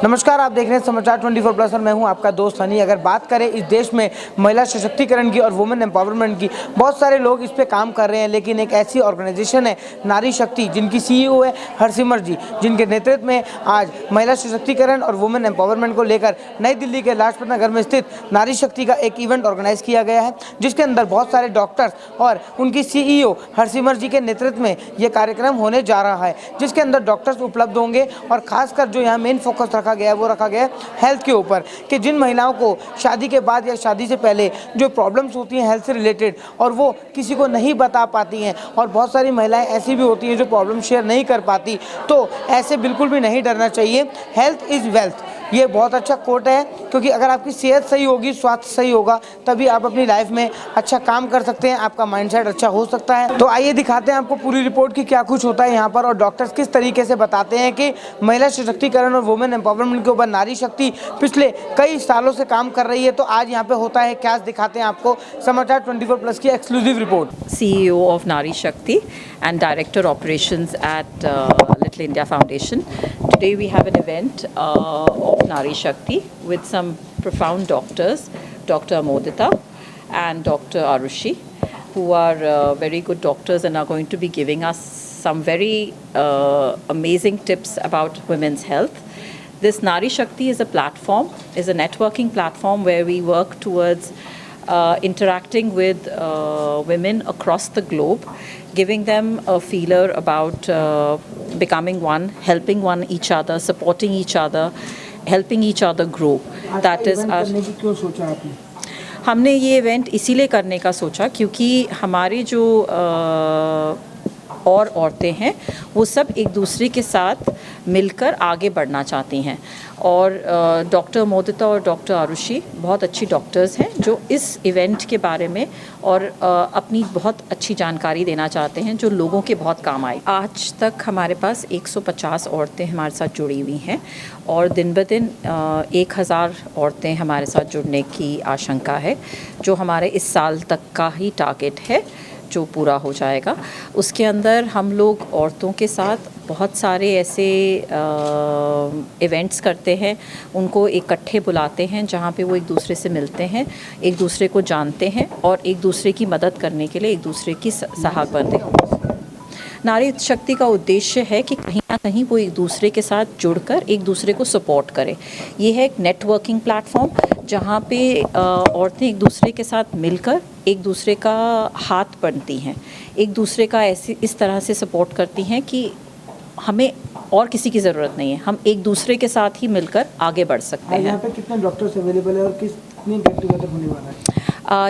नमस्कार, आप देख रहे हैं समाचार 24+ और मैं हूं आपका दोस्त हनी। अगर बात करें इस देश में महिला सशक्तिकरण की और वुमेन एम्पावरमेंट की, बहुत सारे लोग इस पे काम कर रहे हैं, लेकिन एक ऐसी ऑर्गेनाइजेशन है नारी शक्ति, जिनकी CEO है हरसिमरत जी, जिनके नेतृत्व में आज महिला सशक्तिकरण और वुमेन एम्पावरमेंट को लेकर नई दिल्ली के लाजपत नगर में स्थित नारी शक्ति का एक इवेंट ऑर्गेनाइज किया गया है, जिसके अंदर बहुत सारे डॉक्टर्स और उनकी CEO हरसिमरत जी के नेतृत्व में ये कार्यक्रम होने जा रहा है, जिसके अंदर डॉक्टर्स उपलब्ध होंगे और खासकर जो यहाँ मेन फोकस रखा गया है वो रखा गया है हेल्थ के ऊपर, कि जिन महिलाओं को शादी के बाद या शादी से पहले जो प्रॉब्लम्स होती हैं हेल्थ से रिलेटेड और वो किसी को नहीं बता पाती हैं, और बहुत सारी महिलाएं ऐसी भी होती हैं जो प्रॉब्लम शेयर नहीं कर पाती, तो ऐसे बिल्कुल भी नहीं डरना चाहिए। हेल्थ इज़ वेल्थ, ये बहुत अच्छा कोट है, क्योंकि अगर आपकी सेहत सही होगी, स्वास्थ्य सही होगा, तभी आप अपनी लाइफ में अच्छा काम कर सकते हैं, आपका माइंडसेट अच्छा हो सकता है। तो आइए दिखाते हैं आपको पूरी रिपोर्ट की क्या कुछ होता है यहाँ पर, और डॉक्टर्स किस तरीके से बताते हैं कि महिला सशक्तिकरण और वुमेन एम्पावरमेंट के ऊपर नारी शक्ति पिछले कई सालों से काम कर रही है। तो आज यहाँ पे होता है क्या, दिखाते हैं आपको समाचार 24+ की exclusive report. CEO of Nari Shakti and Director Operations at Little India Foundation. Today we have an event of Nari Shakti with some profound doctors, Dr. Amodita and Dr. Arushi, who are very good doctors and are going to be giving us some very amazing tips about women's health. This Nari Shakti is a platform, is a networking platform where we work towards interacting with women across the globe, giving them a feeler about becoming one, helping one each other, supporting each other, helping each other grow. That is our. क्यों सोचा आपने? हमने ये event इसीलिए करने का सोचा क्योंकि हमारी जो और औरतें हैं वो सब एक दूसरे के साथ मिलकर आगे बढ़ना चाहती हैं, और डॉक्टर मोदिता और डॉक्टर आरुषि बहुत अच्छी डॉक्टर्स हैं जो इस इवेंट के बारे में और अपनी बहुत अच्छी जानकारी देना चाहते हैं जो लोगों के बहुत काम आए। आज तक हमारे पास 150 औरतें हमारे साथ जुड़ी हुई हैं और दिन ब दिन 1000 औरतें हमारे साथ जुड़ने की आशंका है, जो हमारे इस साल तक का ही टारगेट है जो पूरा हो जाएगा। उसके अंदर हम लोग औरतों के साथ बहुत सारे ऐसे इवेंट्स करते हैं, उनको इकट्ठे बुलाते हैं जहाँ पे वो एक दूसरे से मिलते हैं, एक दूसरे को जानते हैं और एक दूसरे की मदद करने के लिए एक दूसरे की सहायक बनते हैं। नारी शक्ति का उद्देश्य है कि कहीं ना कहीं वो एक दूसरे के साथ जुड़कर एक दूसरे को सपोर्ट करे। ये है एक नेटवर्किंग प्लेटफॉर्म जहाँ पे औरतें एक दूसरे के साथ मिलकर एक दूसरे का हाथ बनती हैं, एक दूसरे का इस तरह से सपोर्ट करती हैं कि हमें और किसी की ज़रूरत नहीं है, हम एक दूसरे के साथ ही मिलकर आगे बढ़ सकते हैं। यहाँ पे कितने डॉक्टर्स अवेलेबल है और कितनी गेट टुगेदर होने वाला है?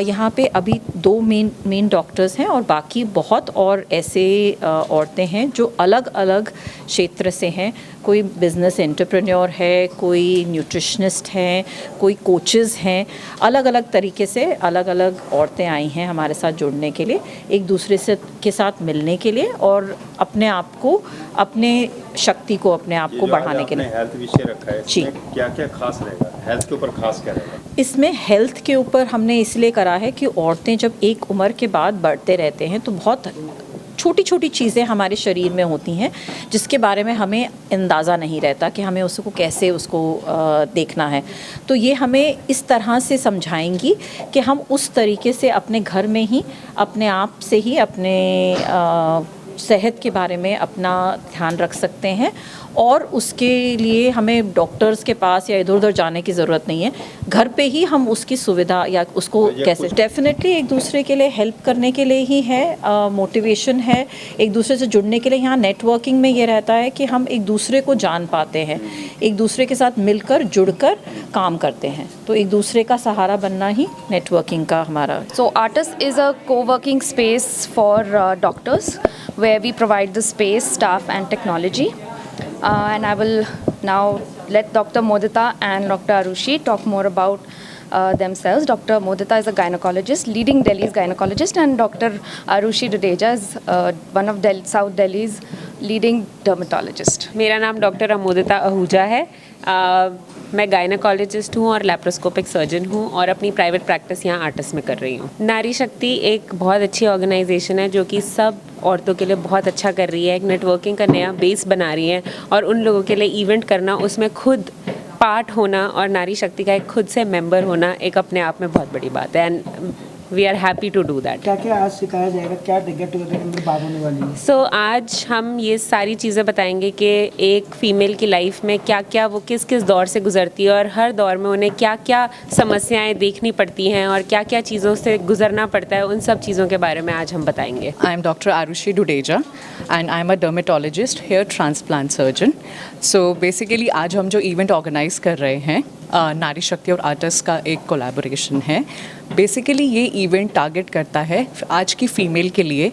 यहाँ पे अभी 2 मेन डॉक्टर्स हैं और बाकी बहुत और ऐसे औरतें हैं जो अलग अलग क्षेत्र से हैं। कोई बिज़नेस एंटरप्रेन्योर है, कोई न्यूट्रिशनिस्ट हैं, कोई कोचेज़ हैं, अलग अलग तरीके से अलग अलग औरतें आई हैं हमारे साथ जुड़ने के लिए, एक दूसरे से के साथ मिलने के लिए और अपने आप को, अपने शक्ति को, अपने आप को बढ़ाने के लिए। हेल्थ विषय रखा है, इसमें क्या क्या खास रहेगा? हेल्थ के ऊपर खास क्या रहेगा? इसमें हेल्थ के ऊपर हमने इसलिए करा है कि औरतें जब एक उम्र के बाद बढ़ते रहते हैं तो बहुत छोटी छोटी चीज़ें हमारे शरीर में होती हैं जिसके बारे में हमें अंदाज़ा नहीं रहता कि हमें उसको कैसे देखना है। तो ये हमें इस तरह से समझाएंगी कि हम उस तरीके से अपने घर में ही अपने आप से ही अपने सेहत के बारे में अपना ध्यान रख सकते हैं, और उसके लिए हमें डॉक्टर्स के पास या इधर उधर जाने की ज़रूरत नहीं है। घर पे ही हम उसकी सुविधा या उसको कैसे, डेफिनेटली एक दूसरे के लिए हेल्प करने के लिए ही है, मोटिवेशन है, एक दूसरे से जुड़ने के लिए। यहाँ नेटवर्किंग में ये रहता है कि हम एक दूसरे को जान पाते हैं, एक दूसरे के साथ मिलकर जुड़कर काम करते हैं, तो एक दूसरे का सहारा बनना ही नेटवर्किंग का हमारा। So Artis is a co-working space for doctors where we provide the space, staff and technology. And I will now let Dr. Modita and Dr. Arushi talk more about themselves. Dr. Modita is a gynecologist, leading Delhi's gynecologist, and Dr. Arushi Dudeja is one of South Delhi's leading dermatologist. मेरा नाम doctor Amodita Ahuja है। मैं gynaecologist हूँ और laparoscopic surgeon हूँ और अपनी private practice यहाँ आर्टिस में कर रही हूँ। नारी शक्ति एक बहुत अच्छी ऑर्गेनाइजेशन है जो कि सब औरतों के लिए बहुत अच्छा कर रही है, एक नेटवर्किंग का नया बेस बना रही है और उन लोगों के लिए इवेंट करना, उसमें खुद पार्ट होना और नारी शक्ति का एक खुद से मेंबर होना एक अपने आप में बहुत बड़ी बात है, and we are happy to do that. क्या क्या आज सिखाया जाएगा, क्या गेट टुगेदर के अंदर बात होने वाली है? सो आज हम ये सारी चीज़ें बताएंगे कि एक फ़ीमेल की लाइफ में क्या क्या वो किस किस दौर से गुजरती है और हर दौर में उन्हें क्या क्या समस्याएं देखनी पड़ती हैं और क्या क्या चीज़ों से गुजरना पड़ता है, उन सब चीज़ों के बारे में आज हम बताएंगे। I am Dr. Arushi Dudeja and I am a dermatologist, hair transplant surgeon. So basically आज हम जो इवेंट ऑर्गेनाइज कर रहे हैं नारी शक्ति और आर्टिस्ट का एक कोलैबोरेशन है। बेसिकली ये इवेंट टारगेट करता है आज की फ़ीमेल के लिए।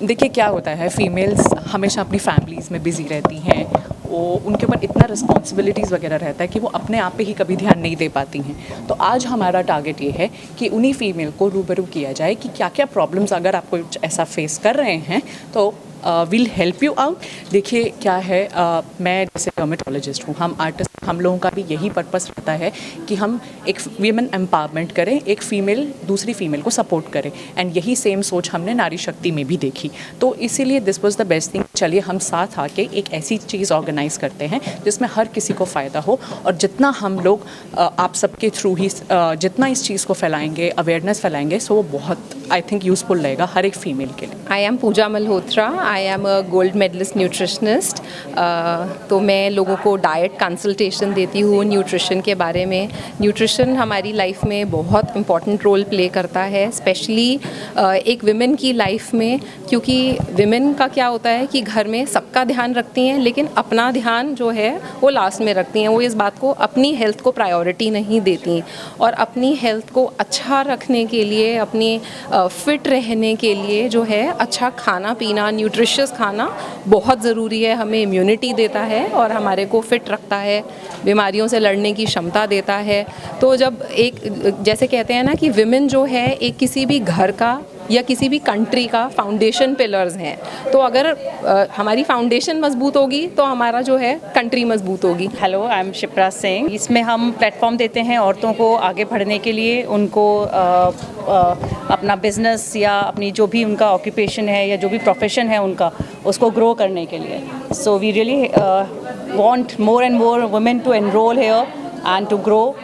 देखिए क्या होता है, फ़ीमेल्स हमेशा अपनी फैमिलीज़ में बिज़ी रहती हैं, वो उनके ऊपर इतना रिस्पॉन्सिबिलिटीज़ वगैरह रहता है कि वो अपने आप पे ही कभी ध्यान नहीं दे पाती हैं। तो आज हमारा टारगेट ये है कि उन्हीं फ़ीमेल को रूबरू किया जाए कि क्या क्या प्रॉब्लम्स अगर आप कुछ ऐसा फेस कर रहे हैं तो विल हेल्प यू आउट। देखिए क्या है, मैं जैसे डर्मेटोलॉजिस्ट हूँ, हम आर्टिस्ट, हम लोगों का भी यही पर्पस रहता है कि हम एक वीमेन एम्पावरमेंट करें, एक फ़ीमेल दूसरी फ़ीमेल को सपोर्ट करें, एंड यही सेम सोच हमने नारी शक्ति में भी देखी। तो इसीलिए this was the best thing, चलिए हम साथ आके एक ऐसी चीज़ ऑर्गेनाइज़ करते हैं जिसमें हर किसी को फ़ायदा हो, और जितना हम लोग आप सबके थ्रू ही जितना इस चीज़ को फैलाएंगे, अवेयरनेस फैलाएंगे, सो वो बहुत आई थिंक यूज़फुल रहेगा हर एक फ़ीमेल के लिए। I am Pooja Malhotra, I am a gold medallist nutritionist. तो मैं लोगों को डाइट कंसल्टेशन देती हूँ न्यूट्रिशन के बारे में। न्यूट्रिशन हमारी लाइफ में बहुत इम्पॉर्टेंट रोल प्ले करता है, स्पेशली एक विमेन की लाइफ में, क्योंकि विमेन का क्या होता है कि घर में सबका ध्यान रखती हैं लेकिन अपना ध्यान जो है वो लास्ट में रखती हैं। वो इस बात को, अपनी हेल्थ को प्रायोरिटी नहीं देती, और अपनी हेल्थ को अच्छा रखने के लिए, अपनी फिट रहने के लिए जो है अच्छा खाना पीना, न्यूट्रिशियस खाना बहुत ज़रूरी है। हमें इम्यूनिटी देता है और हमारे को फिट रखता है, बीमारियों से लड़ने की क्षमता देता है। तो जब एक, जैसे कहते हैं ना कि विमेन जो है एक किसी भी घर का या किसी भी कंट्री का फाउंडेशन पिलर्स हैं, तो अगर हमारी फाउंडेशन मजबूत होगी तो हमारा जो है कंट्री मजबूत होगी। Hello, I am Shipra Singh. इसमें हम प्लेटफॉर्म देते हैं औरतों को आगे बढ़ने के लिए, उनको अपना बिजनेस या अपनी जो भी उनका ऑक्यूपेशन है या जो भी प्रोफेशन है उनका, उसको ग्रो करने के लिए। So we really want more and more women to enrol here and to grow,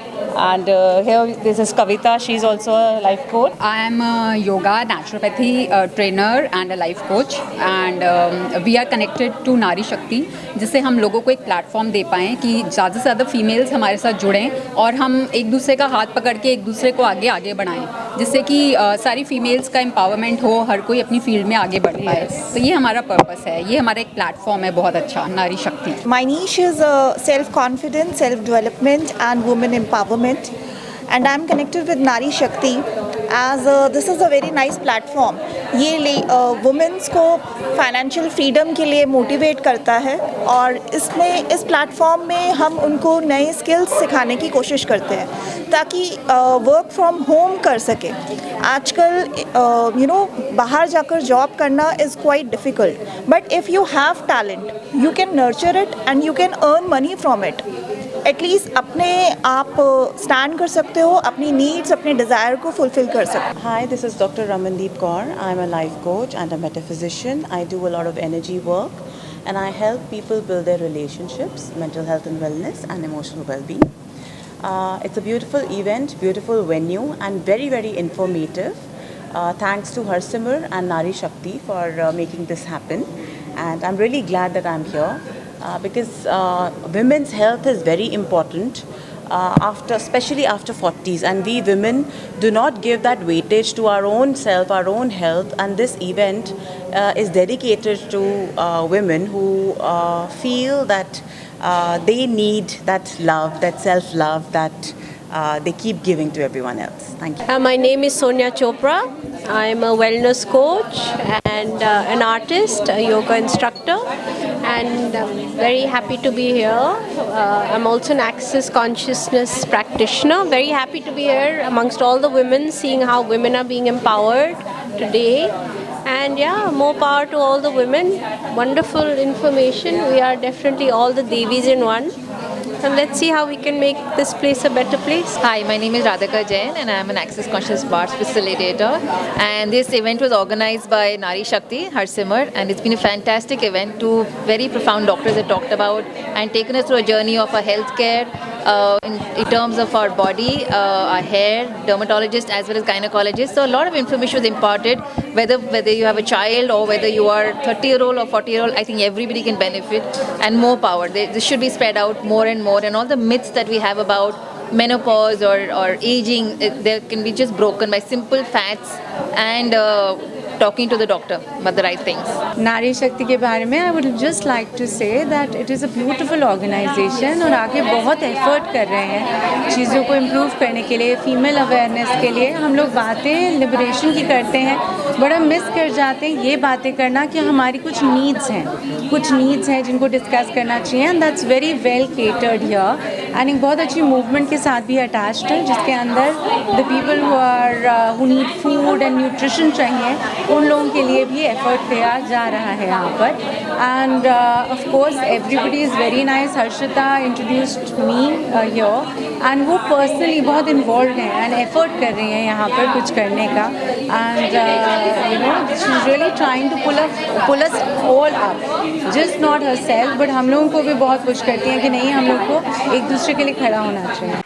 and here this is Kavita, she is also a life coach. I am a yoga naturopathy trainer and a life coach, and we are connected to Nari Shakti, जिससे हम लोगों को एक platform दे पाएँ कि ज़्यादा से ज़्यादा फीमेल्स हमारे साथ जुड़ें और हम एक दूसरे का हाथ पकड़ के एक दूसरे को आगे आगे बढ़ाएं, जिससे कि सारी फीमेल्स का एम्पावरमेंट हो, हर कोई अपनी फील्ड में आगे बढ़ पाए। तो ये हमारा पर्पस है, ये हमारा एक प्लेटफॉर्म है बहुत अच्छा, नारी शक्ति। My niche is self-confidence, self-development and women empowerment, and I'm connected with Nari Shakti as this is a very nice platform. ये वुमेन्स को फाइनेंशियल फ्रीडम के लिए मोटिवेट करता है, और इसमें इस प्लेटफॉर्म में हम उनको नए स्किल्स सिखाने की कोशिश करते हैं ताकि वर्क फ्रॉम होम कर सके। आजकल बाहर जाकर जॉब करना is quite difficult, but if you have talent you can nurture it and you can earn money from it. At least अपने आप स्टैंड कर सकते हो, अपनी नीड्स, अपने डिज़ायर को फुलफिल कर सकते हो। Hi, this is Dr. Ramandeep Kaur. I'm a life coach and a metaphysician. I do a lot of energy work, and I help people build their relationships, mental health and wellness, and emotional well-being. It's a beautiful event, beautiful venue, and very, very informative. Thanks to Harsimar and Nari Shakti for making this happen. And I'm really glad that I'm here because women's health is very important. Especially after 40s, and we women do not give that weightage to our own self, our own health, and this event is dedicated to women who feel that they need that love, that self-love that they keep giving to everyone else. Thank you. My name is Sonia Chopra. I am a wellness coach and an artist, a yoga instructor, and I'm very happy to be here. I'm also an Access Consciousness practitioner. Very happy to be here amongst all the women, seeing how women are being empowered today. And yeah, more power to all the women. Wonderful information. We are definitely all the Devis in one. and let's see how we can make this place a better place. Hi, my name is Radhika Jain and I am an Access Conscious Arts facilitator, and this event was organized by Nari Shakti, Harsimar, and it's been a fantastic event. Two very profound doctors that talked about and taken us through a journey of our healthcare in terms of our body, our hair, dermatologist as well as gynecologist. So a lot of information was imparted, whether you have a child or whether you are 30-year-old or 40-year-old. I think everybody can benefit, and more power. This should be spread out more and more, and all the myths that we have about menopause or aging, they can be just broken by simple facts and talking to the doctor about the right things. नारी शक्ति के बारे में I would just like to say that it is a beautiful organization और आगे बहुत effort कर रहे हैं चीज़ों को इम्प्रूव करने के लिए, फीमेल अवेयरनेस के लिए। हम लोग बातें लिबरेशन की करते हैं, बड़ा मिस कर जाते हैं ये बातें करना कि हमारी कुछ नीड्स हैं जिनको डिस्कस करना चाहिए, and that's very well catered here. And एक बहुत अच्छी मूवमेंट के साथ भी अटैच्ड है जिसके अंदर the people who need food and nutrition चाहिए, उन लोगों के लिए भी एफर्ट किया जा रहा है यहाँ पर। And of course everybody is very nice. Harshita introduced me here and वो पर्सनली बहुत इन्वॉल्व हैं एंड एफर्ट कर रही हैं यहाँ पर कुछ करने का। And you know she is really trying to pull us all up, just not herself but हम लोगों को भी बहुत पुश करती हैं कि नहीं, हम लोग को एक दूसरे के लिए खड़ा होना चाहिए।